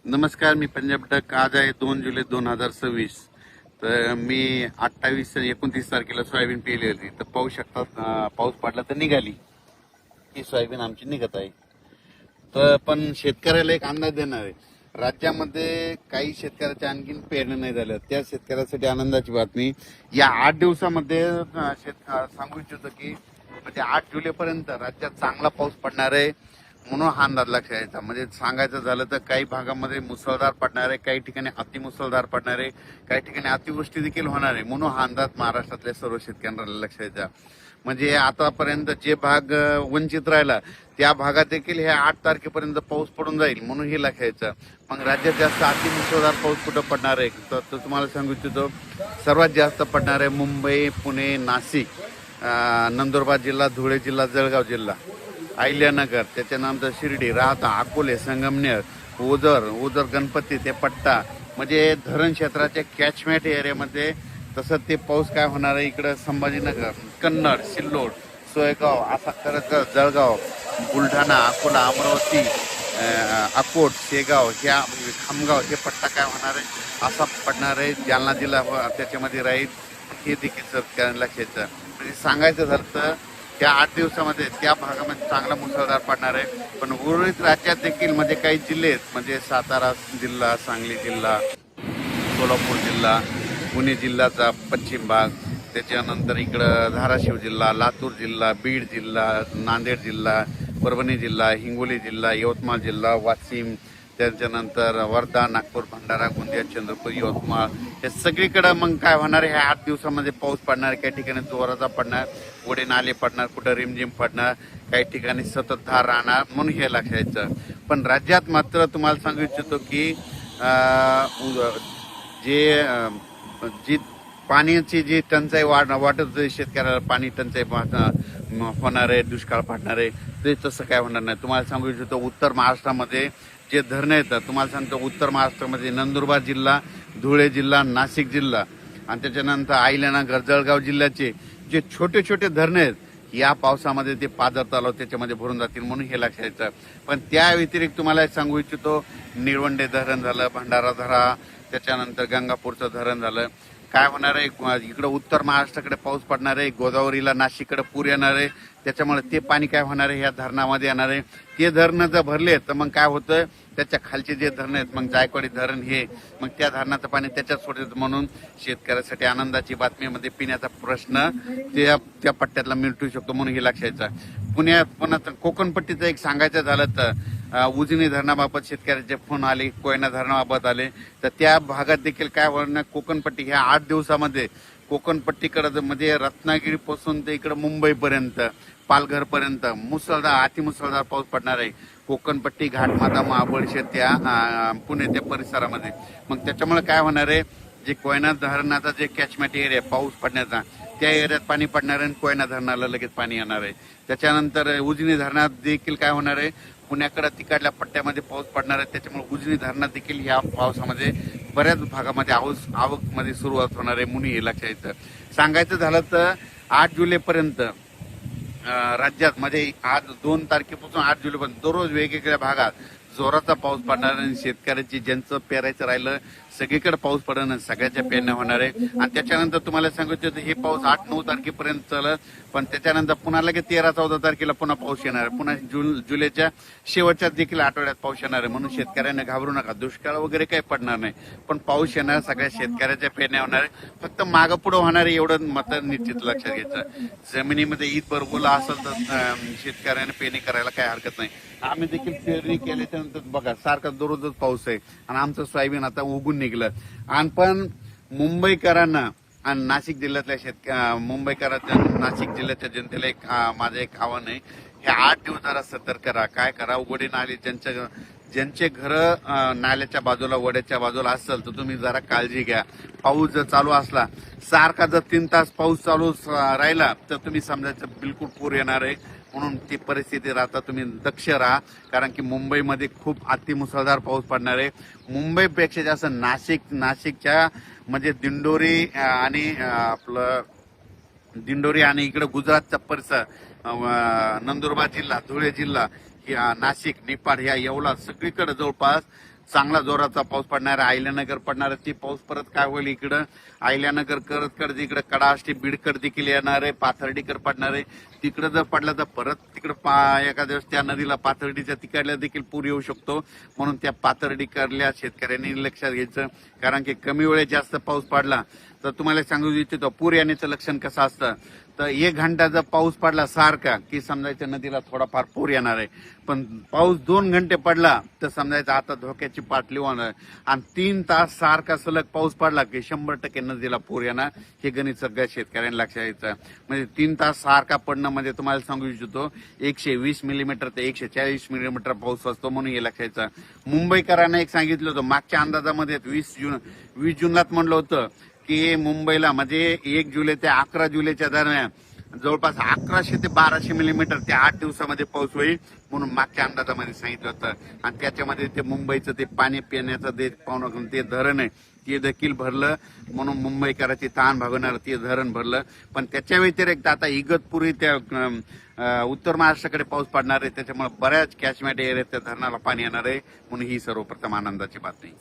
नमस्कार, मी पंजाब डक. आज आहे 2 जुलै 2026. तर मी 28 29 तारखेला सोयाबीन पेरली होती. तर पाहू शकता, पाऊस पडला तर निघाली ही सोयाबीन आमची निघत आहे. तर पण शेतकऱ्याला एक अंदाज देणार आहे. राज्यामध्ये काही शेतकऱ्याच्या आणखीन पेरणी नाही झाल्या, त्या शेतकऱ्यासाठी आनंदाची बातमी. या 8 दिवसामध्ये सांगू इच्छितो की म्हणजे 8 जुलैपर्यंत राज्यात चांगला पाऊस पडणार आहे, म्हणून हा अंदाज लक्षात यायचा. म्हणजे सांगायचं झालं तर काही भागामध्ये मुसळधार पडणार आहे, काही ठिकाणी अतिमुसळधार पडणार आहे, काही ठिकाणी अतिवृष्टी देखील होणार आहे, म्हणून हा अंदाज महाराष्ट्रातल्या सर्व शेतकऱ्यांना लक्षात यायचा. म्हणजे आतापर्यंत जे भाग वंचित राहिला त्या भागात देखील हे 8 तारखेपर्यंत पाऊस पडून जाईल, म्हणून हे लक्षात यायचं. मग राज्यात जास्त अतिमुसळधार पाऊस कुठं पडणार आहे तर तुम्हाला सांगू इच्छितो, सर्वात जास्त पडणार आहे मुंबई, पुणे, नाशिक, नंदुरबार जिल्हा, धुळे जिल्हा, जळगाव जिल्हा, अहिल्यानगर, त्याच्यानंतर शिर्डी, राहता, अकोले, संगमनेर, ओझर गणपती ते पट्टा, म्हणजे धरण क्षेत्राच्या कॅचमेंट एरियामध्ये. तसंच ते पाऊस काय होणार आहे इकडं संभाजीनगर, कन्नड, सिल्लोड, सोयगाव, असा करत जळगाव, बुलढाणा, अकोला, अमरावती, अकोट, शेगाव, ह्या खामगाव हे पट्टा काय होणार आहे असा पडणार आहे. जालना जिल्हा त्याच्यामध्ये राहील, हे देखील सरकारला लक्षात. म्हणजे सांगायचं झालं तर त्या 8 दिवसामध्ये त्या भागामध्ये चांगला मुसळधार पडणार आहे. पण उर्वरित राज्यात देखील म्हणजे काही जिल्हे आहेत, म्हणजे सातारा जिल्हा, सांगली जिल्हा, सोलापूर जिल्हा, पुणे जिल्ह्याचा पश्चिम भाग, त्याच्यानंतर इकडं धाराशिव जिल्हा, लातूर जिल्हा, बीड जिल्हा, नांदेड जिल्हा, परभणी जिल्हा, हिंगोली जिल्हा, यवतमाळ जिल्हा, वाशिम, त्याच्यानंतर वर्धा, नागपूर, भंडारा, गोंदिया, चंद्रपूर, यवतमाळ, हे सगळीकडे मग काय होणार आहे, ह्या 8 दिवसामध्ये पाऊस पडणार. काही ठिकाणी जोराचा पडणार, ओढे नाले पडणार, कुठं रिमझिम पडणार, काही ठिकाणी सततधार राहणार, म्हणून हे लक्षात यायचं. पण राज्यात मात्र तुम्हाला सांगू इच्छितो की जी पाण्याची जी टंचाई वाटत शेतकऱ्याला, पाणी टंचाई होणार आहे, दुष्काळ पडणार आहे, ते तसं काय होणार नाही. तुम्हाला सांगू इच्छितो, उत्तर महाराष्ट्रामध्ये जे धरणं येतात, तुम्हाला सांगतो उत्तर महाराष्ट्रामध्ये नंदुरबार जिल्हा, धुळे जिल्हा, नाशिक जिल्हा आणि त्याच्यानंतर अहिल्यानगर, जळगाव जिल्ह्याचे जे छोटे छोटे धरणं आहेत, या पावसामध्ये ते पाझर तलाव त्याच्यामध्ये भरून जातील, म्हणून हे लक्षात यायचं. पण त्या व्यतिरिक्त तुम्हाला सांगू इच्छितो, निळवंडे धरण झालं, भंडारा धरा, त्याच्यानंतर गंगापूरचं धरण झालं. काय होणार आहे, इकडं उत्तर महाराष्ट्राकडे पाऊस पडणार आहे, गोदावरीला, नाशिककडे पूर येणार आहे, त्याच्यामुळे ते पाणी काय होणार आहे ह्या धरणामध्ये येणार आहे. ते धरणं जर भरले तर मग काय होतं, त्याच्या खालचे जे धरणं आहेत, मग जायकवाडी धरण, हे मग त्या धरणाचं पाणी त्याच्यात सोडतं, म्हणून शेतकऱ्यासाठी आनंदाची बातमीमध्ये पिण्याचा प्रश्न त्या पट्ट्यातला मिटू शकतो, म्हणून हे लक्षात. पुन्हा कोकणपट्टीचं एक सांगायचं झालं तर उजनी धरणाबाबत शेतकऱ्याचे फोन आले, कोयना धरणाबाबत आले, तर त्या भागात देखील काय होणार, कोकणपट्टी ह्या 8 दिवसामध्ये कोकणपट्टीकडे म्हणजे रत्नागिरीपासून ते इकडे मुंबईपर्यंत, पालघरपर्यंत मुसळधार, अतिमुसळधार पाऊस पडणार आहे. कोकणपट्टी, घाटमाता, महाबळेश्वर, त्या पुणे त्या परिसरामध्ये. मग त्याच्यामुळे काय होणार आहे, जे कोयना धरणाचा जे कॅचमेंट एरिया पाऊस पडण्याचा, त्या एरियात पाणी पडणार आहे आणि कोयना धरणाला लगेच पाणी येणार आहे. त्याच्यानंतर उजनी धरणात देखील काय होणार आहे, पुण्याकडे तिकडल्या पट्ट्यामध्ये पाऊस पडणार आहे, त्याच्यामुळे उजनी धरणात देखील ह्या पावसामध्ये बऱ्याच भागामध्ये आवकमध्ये सुरुवात होणार आहे, म्हणून हे लक्षात यायचं. सांगायचं झालं तर 8 जुलैपर्यंत राज्यात म्हणजे आज 2 तारखेपासून 8 जुलैपर्यंत दररोज वेगवेगळ्या भागात जोराचा पाऊस पडणार आणि शेतकऱ्याची ज्यांचं पेरायचं राहिलं सगळीकडे पाऊस पडणं आणि सगळ्याच्या पेरण्या होणार आहे. आणि त्याच्यानंतर तुम्हाला सांगितलं हे पाऊस 8-9 तारखेपर्यंत चालत, पण त्याच्यानंतर पुन्हा लगेच 13-14 तारखेला पुन्हा पाऊस येणार आहे. पुन्हा जुलैच्या शेवटच्या देखील आठवड्यात पाऊस येणार आहे, म्हणून शेतकऱ्यांना घाबरू नका. दुष्काळ वगैरे काही पडणार नाही, पण पाऊस येणार, सगळ्या शेतकऱ्याच्या पेरण्या होणार आहे. फक्त मागं पुढं होणार आहे एवढं मात्र निश्चित लक्षात घ्यायचं. जमिनीमध्ये ईद ओला असेल तर शेतकऱ्याने पेरणी करायला काही हरकत नाही. आम्ही देखील पेरणी केल्याच्या नंतर बघा सारखा दररोजच पाऊस आहे आणि आमचं सोयाबीन आता उगून निघलं. आणि पण मुंबईकरांना आणि नाशिक जिल्ह्यातल्या मुंबईकरांच्या, नाशिक जिल्ह्याच्या जनतेला एक माझं एक आव्हान आहे, हे 8 दिवस जरा सतर्क राहा. काय करा, वडे नाले ज्यांचे घर नाल्याच्या बाजूला, वड्याच्या बाजूला असेल तर तुम्ही जरा काळजी घ्या. पाऊस जर चालू असला, सारखा जर 3 तास पाऊस चालू राहिला तर तुम्ही समजायचं बिलकुल पूर येणार आहे, म्हणून ती परिस्थिती राहता तुम्ही दक्ष राहा. कारण की मुंबईमध्ये खूप अतिमुसळधार पाऊस पडणार आहे. मुंबईपेक्षा जास्त नाशिकच्या म्हणजे दिंडोरी आणि इकडे गुजरातचा परिसर, नंदुरबार जिल्हा, धुळे जिल्हा, नाशिक, निपाड, ह्या येवला सगळीकडे जवळपास चांगला जोराचा पाऊस पडणार आहे. अहिल्यानगर पडणार आहे. ते पाऊस परत काय होईल इकडं अहिल्यानगर करत इकडे कडाष्टी बीडकर देखील येणार आहे. पाथर्डीकर पडणार आहे. तिकडं जर पडला तर परत तिकडं एका दिवस त्या नदीला पाथर्डीच्या तिकडल्या देखील पूर येऊ शकतो. म्हणून त्या पाथर्डीकरल्या शेतकऱ्यांनी लक्षात घ्यायचं. कारण की कमी वेळेत जास्त पाऊस पडला तर तुम्हाला सांगू इच्छितो पूर येण्याचं लक्षण कसं असतं तर 1 घंटा जर पाऊस पडला सारखा की समजायचं नदीला थोडाफार पूर येणार आहे. पण पाऊस 2 घंटे पडला तर समजायचं आता धोक्याची पातळी होणार. आणि 3 तास सारखा सलग पाऊस पडला की 100% नदीला पूर येणार. हे गणित सगळ्या शेतकऱ्यांना लक्षात यायचं. म्हणजे 3 तास सारखा पडणं म्हणजे तुम्हाला सांगू इच्छितो 120 मिलीमीटर ते 140 मिलीमीटर पाऊस असतो. म्हणून हे लक्षात यायचं. मुंबईकरांना एक सांगितलं होतं मागच्या अंदाजामध्ये 20 जूनलाच म्हणलं होतं की मुंबईला म्हणजे 1 जुलै ते 11 जुलैच्या दरम्यान जवळपास 1100 ते 1200 मिलीमीटर त्या 8 दिवसामध्ये पाऊस होईल म्हणून मागच्या अंदाजामध्ये सांगितलं होतं. आणि त्याच्यामध्ये ते मुंबईचं ते पाणी पिण्याचं ते धरण आहे ते देखील भरलं. म्हणून मुंबईकरांची ताण भागवणारं ते धरण भरलं. पण त्याच्या व्यतिरिक्त आता इगतपुरी त्या उत्तर महाराष्ट्राकडे पाऊस पडणार आहे. त्याच्यामुळे बऱ्याच कॅचमेट एरियात त्या धरणाला पाणी येणार आहे. म्हणून ही सर्वप्रथम आनंदाची बातमी.